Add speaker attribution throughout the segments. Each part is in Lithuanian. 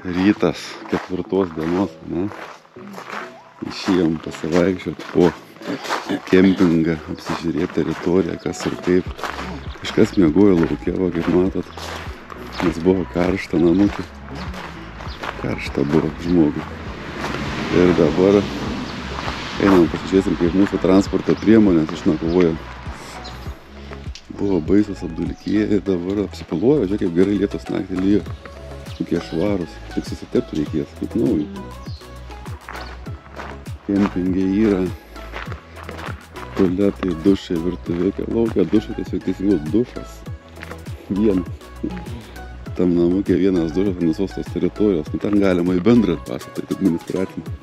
Speaker 1: rytas 4 dienos, ne? Išėjom pasivaikščiot po kempingą, apsižiūrėti teritoriją, kas ir kaip. Kažkas miegojo lauke, va, kaip matot, nes buvo karšta namukė. Karšta buvo žmogui. Ir dabar einam pasižiūrėsim, kaip mūsų transporto priemonės išnakvojo. Buvo baisus apdulkėję ir dabar apsipaluojo, žiūrėk, kaip gerai lietus naktį lyjo. Kokie švarus, tik susitepti reikės, kaip nauji. Kempinge yra tualetai, dušai, virtuvė, laukia dušai, tiesiog teisingus dušas. Vienas. Tam namukė vienas dušas ant visos tos teritorijos. Nu, ten galima į bendrą pastatą, tai administracinį.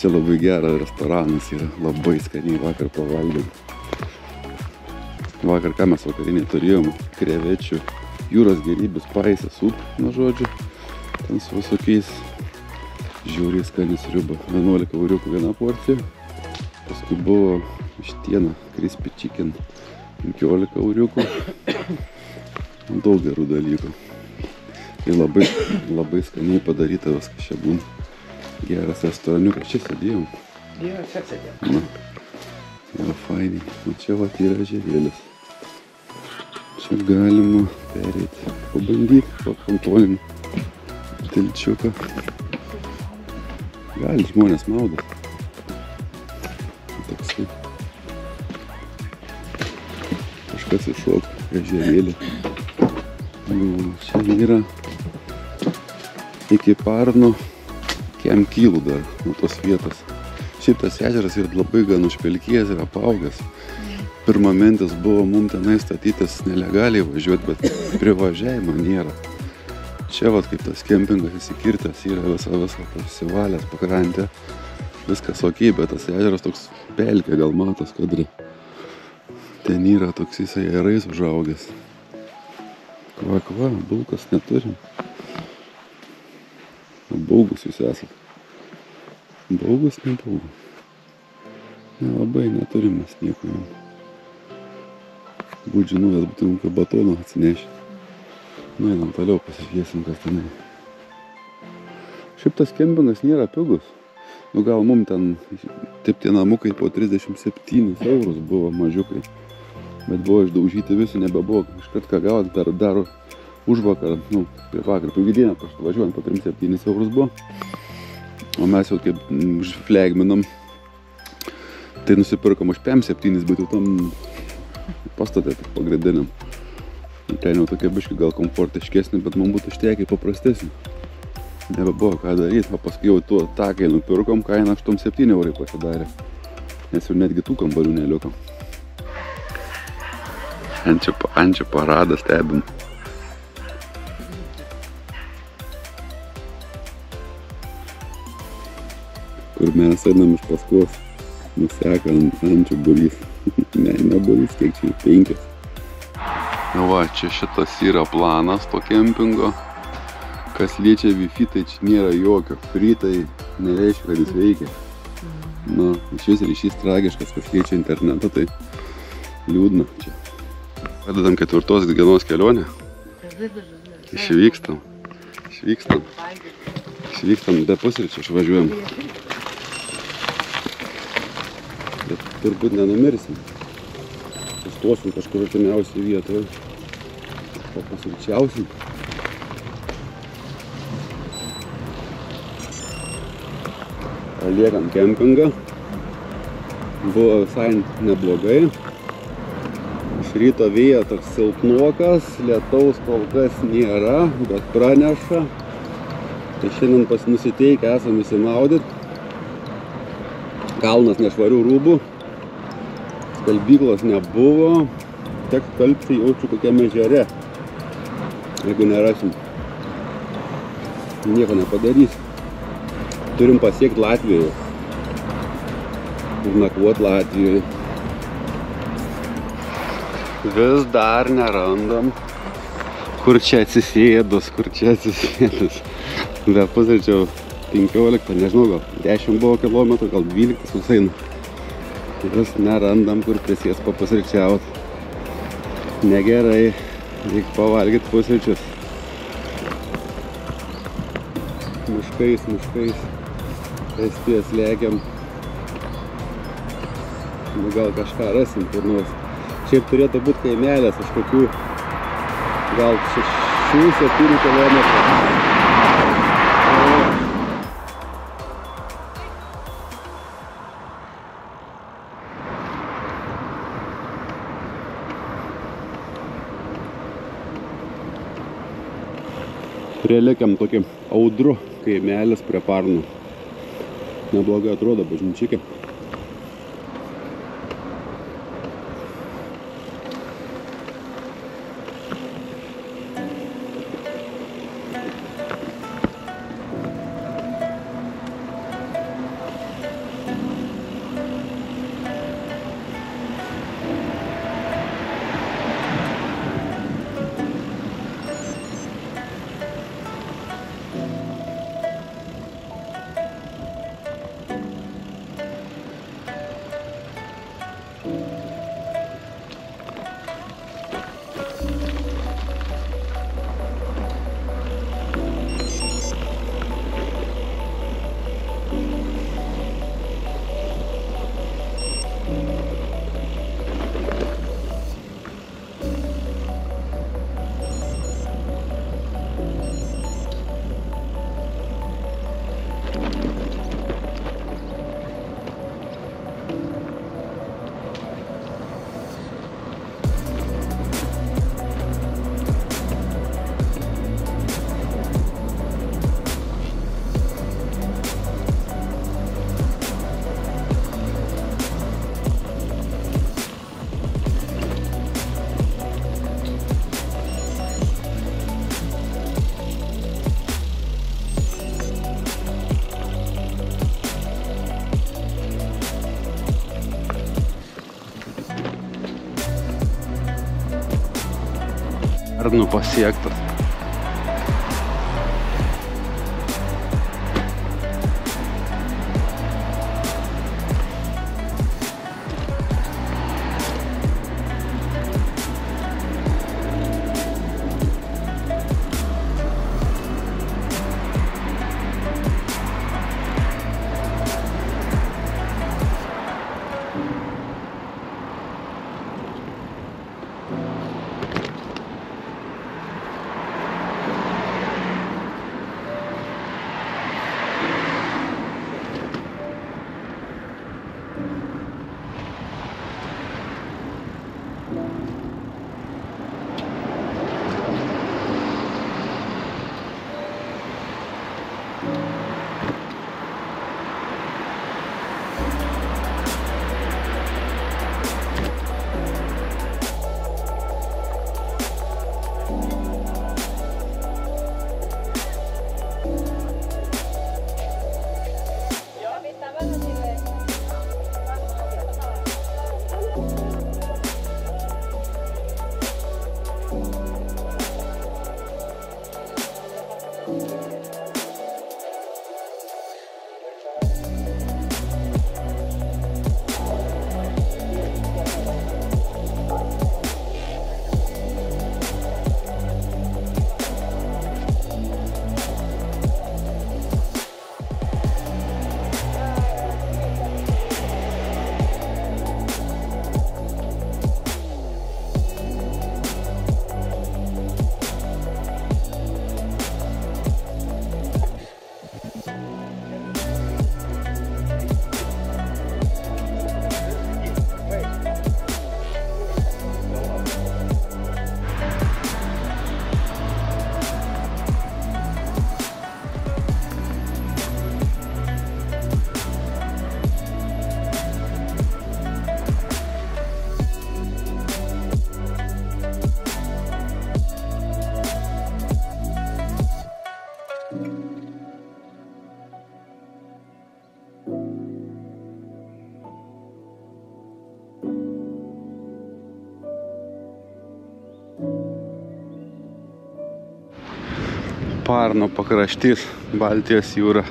Speaker 1: Čia labai geras restoranas yra, labai skaniai vakar pavalgėm. Vakar ką mes vakarinį turėjom, krevečių, jūros gėrybės, paisė, sup, na žodžiu. Ten su visokiais žiauriai skani sriuba. 11 euriukų viena porcija. Paskui buvo vištiena, crispy chicken, 15 euriukų. Daug gerų dalykų. Tai labai skaniai padaryta viskas čia būna. Geras restoraniukas. Čia sėdėjom.
Speaker 2: Jo, čia sėdėjom.
Speaker 1: Yra fainiai. O čia vat yra ežerėlis. Čia galima pereiti, pabandyti, pakontrolinti tilčiuką. Gali žmonės maudas. Toksai. Kažkas iššoka ežerėlį. Čia yra iki Parno kem kilų dar nuo tos vietos. Šiaip tas ežeras yra labai gan užpelkėjęs ir apaugęs. Pirmamentis buvo mum tenai statytis nelegaliai važiuoti, bet privažiavimo nėra. Čia vat kaip tas kempingas įsikirtęs yra visą pasivalęs pakrantę. Viskas ok, bet tas ežeras toks pelkė, gal matos kadre. Ten yra toks jisai erais užaugęs. Kva, bulkas neturim. Baugus jūs esat. Baugus, nebaugus. Nelabai neturim mes nieko jam. Būt žinuvės, būtum kokio batono atsinešti. Nu, einam toliau, pasižiūrėsim, kas tenai. Šiaip tas kempingas nėra pigus. Nu, gal mum ten taip tie namukai po 37 eurus buvo mažiukai. Bet buvo išdaužyti visi, nebebuvo. Iškart ką gavot per dar užvakar, nu, prie vakar, pavydieną, važiuojant po 37 eurus buvo. O mes jau kaip užflegminom, tai nusipirkom už 5-7, bet jau tam pastatė tik pagrindiniam. Ten jau tokia biški gal komfortiškesnė, bet man būtų ištekiai paprastesnė. Nebebuvo ką daryti, o paskui jau tuo takai nupirkom, kaina 8-7 eurai pasidarė. Nes jau netgi tų kambarių neliuko. Ančių paradą stebim. Kur mes einam iš paskos, nuseka ančių būrys. Ne būrys, kiek čia 5. Va, čia šitas yra planas to kempingo. Kas liečia Wi-Fi, tai čia nėra jokio. Free tai nereiškia, kad jis veikia. Na, iš vis ryšys tragiškas, kas liečia internetą, tai liūdna čia. Pradedam 4 dienos kelionę. Išvykstam. Be pusryčių išvažiuojam. Bet turbūt nenumirsim. Sustosim kažkur artimiausiai vietoje. Papusryčiausim. Paliekam kempingą. Buvo visai neblogai. Ryto vėjo toks silpnokas, lietaus kol kas nėra, bet praneša. Tai šiandien nusiteikę esam įsimaudyti. Kalnas nešvarių rūbų. Skalbyklos nebuvo. Teks skalbti jaučiu kokiam ežere. Jeigu nerasim. Nieko nepadarys. Turim pasiekti Latvijoje. Ir nakvot Latvijoje. Vis dar nerandam, kur čia atsisėdus. Be pusryčio 15, nežinau, gal 10 buvo kilometrų, gal 12 susainu. Vis nerandam, kur prisės papusryčiaut. Negerai, reikia pavalgyti pusryčius. miškais. Ties lekiam. Nu, gal kažką rasim kur nors. Šiaip turėtų būti kaimelės už kokių gal 6-7 kilometrų. Prielėkiam tokį audru kaimelis prie Parnų. Neblogai atrodo bažnyčiukė. Parnų pasiektas. Parno pakraštys, Baltijos jūra.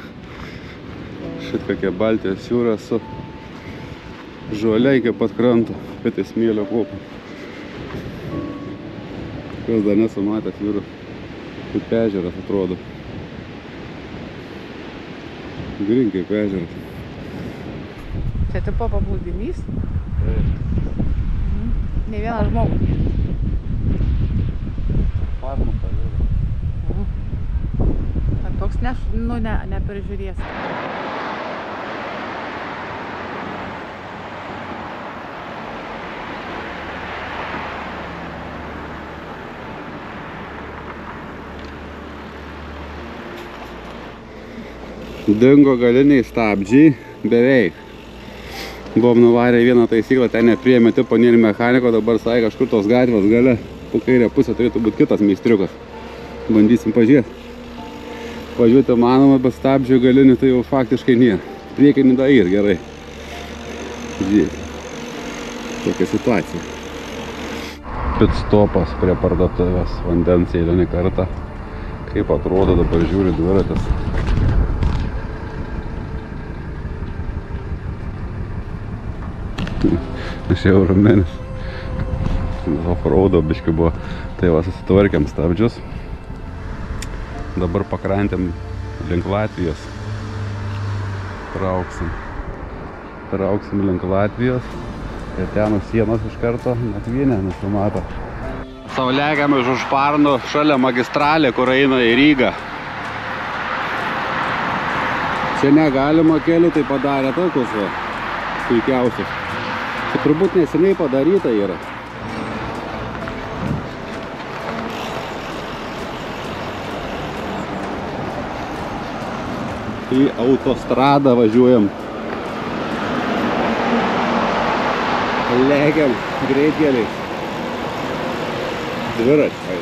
Speaker 1: Šit kokia Baltijos jūra su žuole iki pat kranto, bet į smėlio kopą. Kas dar nesu matęs jūrų, kaip ežeras atrodo. Gryn kaip ežeras.
Speaker 3: Čia tipo paplūdimys? Ne vieną žmogų.
Speaker 1: Farma pajūra.
Speaker 3: Ar toks neperžiūrės.
Speaker 1: Dingo galiniai stabdžiai, beveik. Buvom nuvarę vieną taisyklą, ten nepriėmė tipo nėra mechaniko, dabar sakė kažkur tos gatvės gale, po kairę pusę turėtų būti kitas meistriukas. Bandysim pažiūrėti. Pažiūrėti manoma, bet stabdžių galinių tai jau faktiškai nėra. Priekinį da ir gerai. Žiūrėti. Tokia situacija. Pit stopas prie parduotuvės, vandens eilinį kartą. Kaip atrodo, dabar žiūri dviratis. Aš jau rumenis. Offroado biški buvo. Tai va, susitvarkėm stabdžius. Dabar pakrantėm link Latvijos. Trauksim link Latvijos. Ir ten sienos iš karto Nakvynė nusimato. Sauliagiam iš už Parnų šalia magistralė, kur eina į Rygą. Čia negalima kelių, tai padarė tokius va, puikiausius. Tai turbūt neseniai padaryta yra. Į autostradą važiuojam. Lekiam greitkeliais. Dviračiai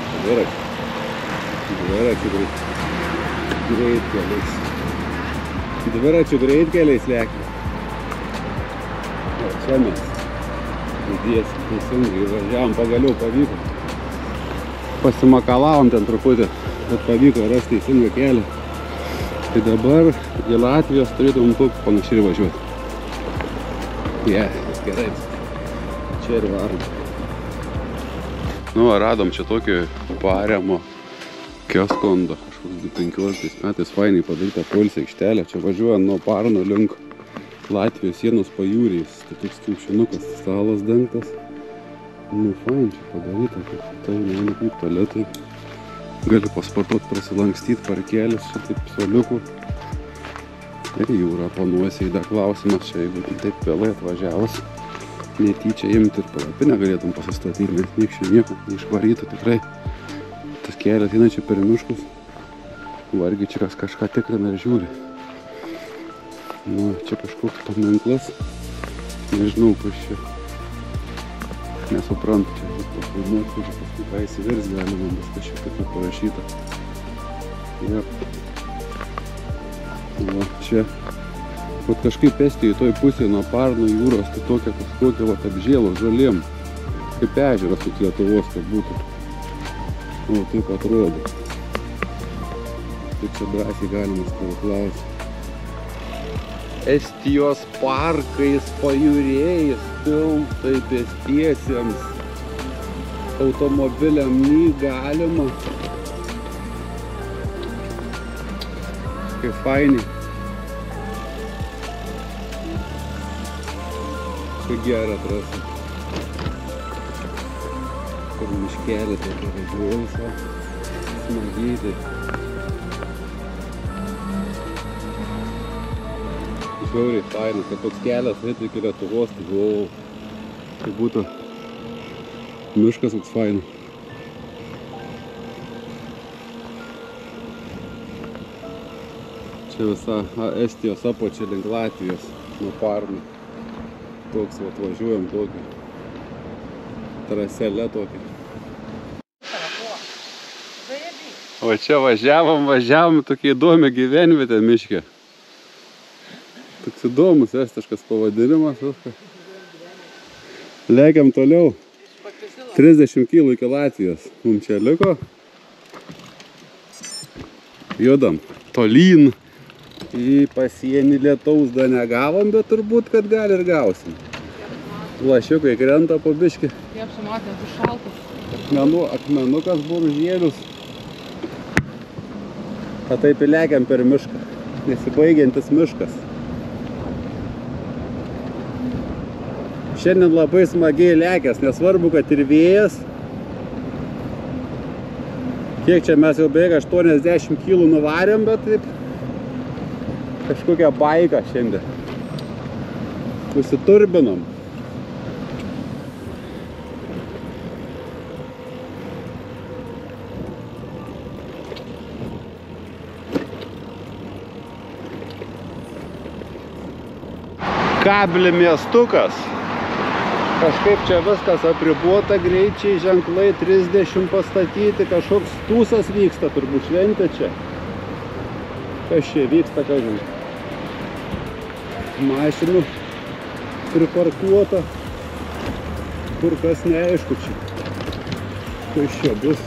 Speaker 1: greitkeliais. Dviračių greitkeliais lekiam. O čia mes įdėsim teisingai, važiavom, pagaliau pavyko. Pasimakalavom ten truputį, bet pavyko rasti teisingą kelią. Tai dabar į Latvijos turėtum panašiai važiuoti. Gerai. Čia ir varom. Nu, radom čia tokį Paremo kioskondą. Kažkoks 15 metais fainai padaryta poilsio aikštelė. Čia važiuojant nuo Parno link Latvijos sienos pajūriais. Tai toks kiaušinukas, stalas dengtas. Nu, fain čia padaryta. Tai ne kaip tualetai. Gali pasportuoti, prasilankstyti parkelis, čia taip soliukų. Ir jūra panuosiai, dar klausimas čia, jeigu taip vėlai atvažiavus, netyčia imti ir palapinę galėtum pasistatyti, nes nieko neišvarytų tikrai. Tas kelias eina čia per miškus, vargiai čia kažką tikrina ir žiūri. Nu, čia kažkoks paminklas, nežinau, kas čia. Nesuprantu, čia pasvaidinėti, čia paskui ką įsivirs galima, bet kažkaip taip parašyta. Jep. Va, čia, vat kažkaip Estijoje toj pusėje nuo Parno jūros, tai tokia kažkokia vat apžėlo žaliem, kaip ežeras juk Lietuvos, kad būtų. O, taip atrodo. Tai čia drąsiai galima stovyklauti. Estijos parkais, pajūrėjais, tiltai pėstiesiems, automobiliam negalima. Kaip fainiai. Čia gerą trasą. Kur miškelį tokį važiuoju visą. Smagiai tai. Žiauriai fainas, kad toks kelias eitų iki Lietuvos, tai wow. Tai būtų miškas toks fainas. Čia visa Estijos apačia link Latvijos nuo Parno. Toks atvažiuojam tokį traselę tokį. O čia važiavom tokį įdomią gyvenvietę miške. Toks įdomus estiškas pavadinimas. Lekiam toliau. 30 km iki Latvijos. Mums čia liko. Judam tolyn. Į pasienį lietaus dar negavom, bet turbūt, kad gal ir gausim. Lašiukai krenta po biškį.
Speaker 3: Jie apsimatė, tai šaltas.
Speaker 1: Akmenukas buržėlius. O taip įlekiam per mišką. nesibaigiantis miškas. Šiandien labai smagiai lekęs, nesvarbu, kad ir vėjas. Kiek čia mes jau beveik 80 kg nuvarėm, bet taip kažkokią baiką šiandien. Užsiturbinom. Kablį miestukas. Kažkaip čia viskas apribuota, greičiai ženklai 30 pastatyti, kažkoks tūsas vyksta, turbūt šventė čia. Kas čia vyksta, ką žinai. Mašinų priparkuota, kur kas neaišku čia. Kas čia bus?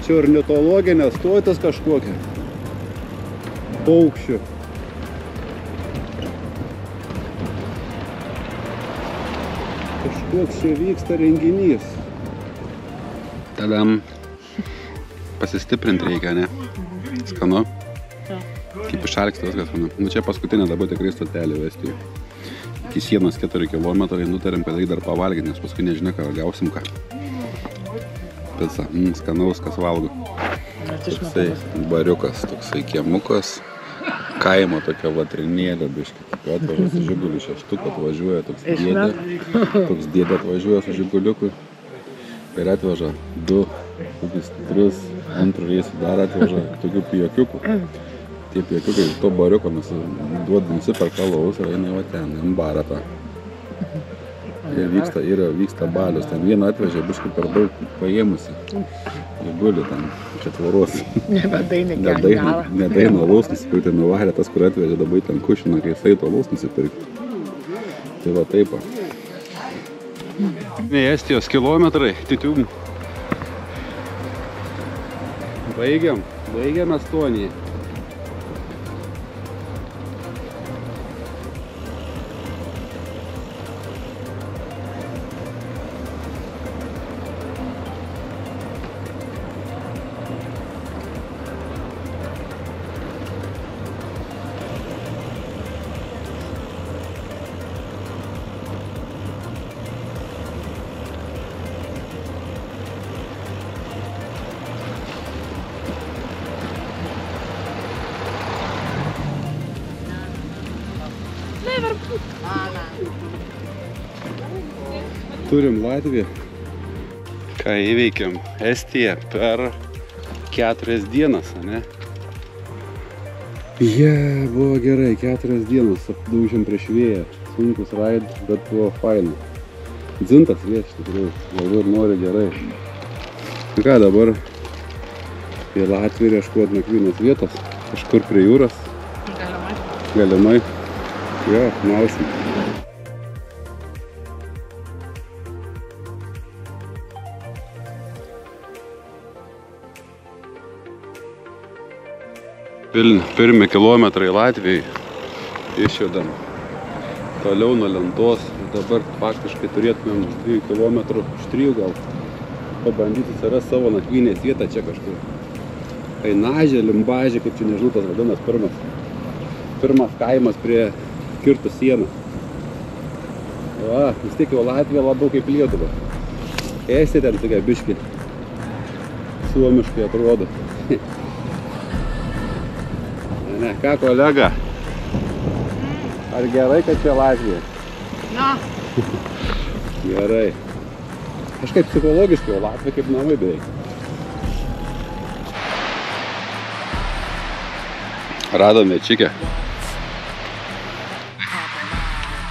Speaker 1: Čia ornitologinė stotis kažkokia. Paukščių. Kažkoks čia vyksta renginys. Tadam. Pasistiprinti reikia, ne? Skanu. Kaip išalksta viskas. Nu čia paskutinė dabar tikrai stotelė Vestijoje. Iki sienos 4 km nutarėm, kad dar pavalgyti, nes paskui nežinia, ką gausim ką. Pica. Skanaus, kas valgo. Toksai bariukas, toksai kiemukas. Kaimo tokia vatrinėlė, biškai. Atvaža su žiguliu 6 atvažiuoja, toks dėdė atvažiuoja su žiguliuku. Ir atvaža 2, 3, antrų reisų dar atvaža tokių pijokiukų. Tie pijokiukai to bariuko nusiperka alaus ir eina va ten, į barą tą. Ir vyksta balius. Ten vieną atvežė biškai per daug paėmusi. Jie guli ten čia tvoros. Nedaina alaus nusipirkti, nuvarė tas, kur atvežė, dabar ten kušina, kai jis eito alaus nusipirkti. Tai va taip. Estijos kilometrai, titium. Baigiam 8. Turim Latviją. Ką įveikėm Estiją per 4 dienas, ne? Buvo gerai, 4 dienas apdaužėm prieš vėją. Sunkus raid, bet buvo faina. Dzintas vėjas, iš tikrųjų, labai ir nori gerai. Ką dabar į Latviją ieškot nakvynės vietos, kažkur prie jūros. Galimai. Jo, mausim. Pirmi kilometrai Latvijai išjudam toliau nuo lentos. Dabar faktiškai turėtumėm 2 km, už 3 gal pabandyti atsirast savo nakvynės vietą čia kažkur. Ainažė, Limbažė, kaip čia nežinau tas vadinas, pirmas kaimas prie kirtų sieną. Va, vis tiek jau Latvija labiau kaip Lietuva. Estija ten tokia biški suomiškai atrodo. Ne, ką kolega? Ar gerai, kad čia Latvija?
Speaker 3: Na.
Speaker 1: Gerai. Kažkaip psichologiškai, o Latvija kaip namai beveik. Radome čikę.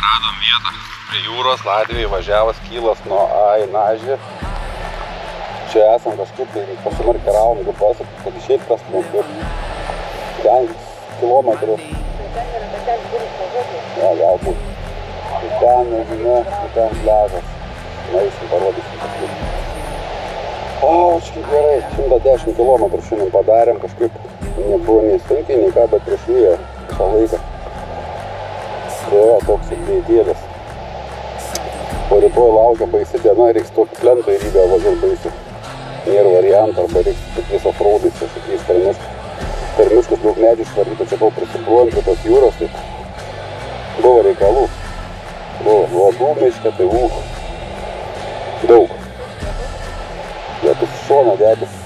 Speaker 1: Radom vietą. Prie jūros Latvijai važiavas kylas nuo Ainažė. Čia esam kažkur tai pasimarkiravom, jeigu pasakot, kad išeit kas mums 10 kilometrų. Ja, galbūt. Ten, nežinia, ten pliažas. Nueisim, parodysim kažkaip. Kažkaip gerai, 110 kilometrų šiandien padarėm, kažkaip nebuvo nei sunkiai, nei ką, bet prieš vėją visą laiką. Praėjo toks ir dėdėlis. Po rytoj laukia baisi diena, reiks tokį plentą į Rygą važiuot baisi. Nėra variantų, arba reiks tokiais offroadais, kažkokiais per miškus daug medžių išvaryti, čia buvau prisibruožę prie tos jūros, tai buvo reikalų. Buvo nuodų miške, tai daug. Vietus šoną dėtis.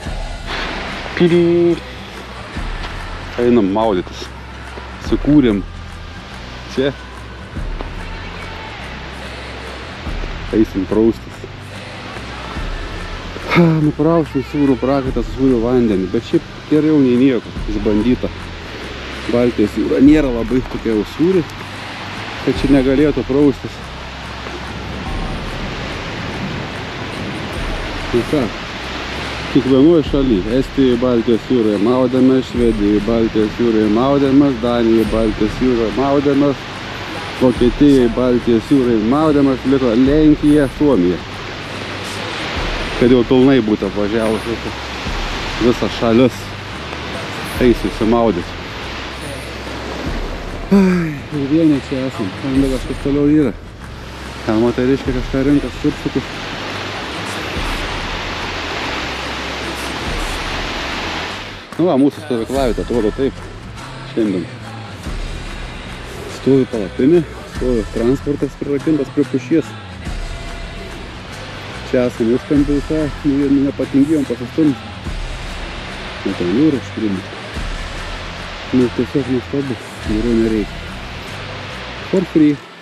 Speaker 1: Einam maudytis. Sukūrėm čia. Eisim praustis. Nuprausim sūrų prakaitą su sūriu vandenį, bet šiaip geriau nei nieko, išbandyta. Baltijos jūra nėra labai tokia jau sūri, kad čia negalėtų praustis. Tai ką, kiekvienoje šalyje, Estijoje Baltijos jūroje maudėmės, Švedijoje Baltijos jūroje maudėmės, Danijoje Baltijos jūroje maudėmės, Vokietijoje Baltijos jūroje maudėmės, liko Lenkija, Suomija. Kad jau pilnai būtų apvažiavus visas šalis, eisiu įsimaudyti. Ir vieni čia esam, ten kažkas toliau yra. Ten moteriškė kažką rinkas šipsukus. Nu va, mūsų stovyklavietė atrodo taip. Šiandien stovi palapinė, stovi transportas prirakintas prie pušies. Čia esam užkampį visą, nepatingijom pasistumti. Ten jūra škrimė. Nu, tiesiog nuostabu, jūrų nereikia. For free.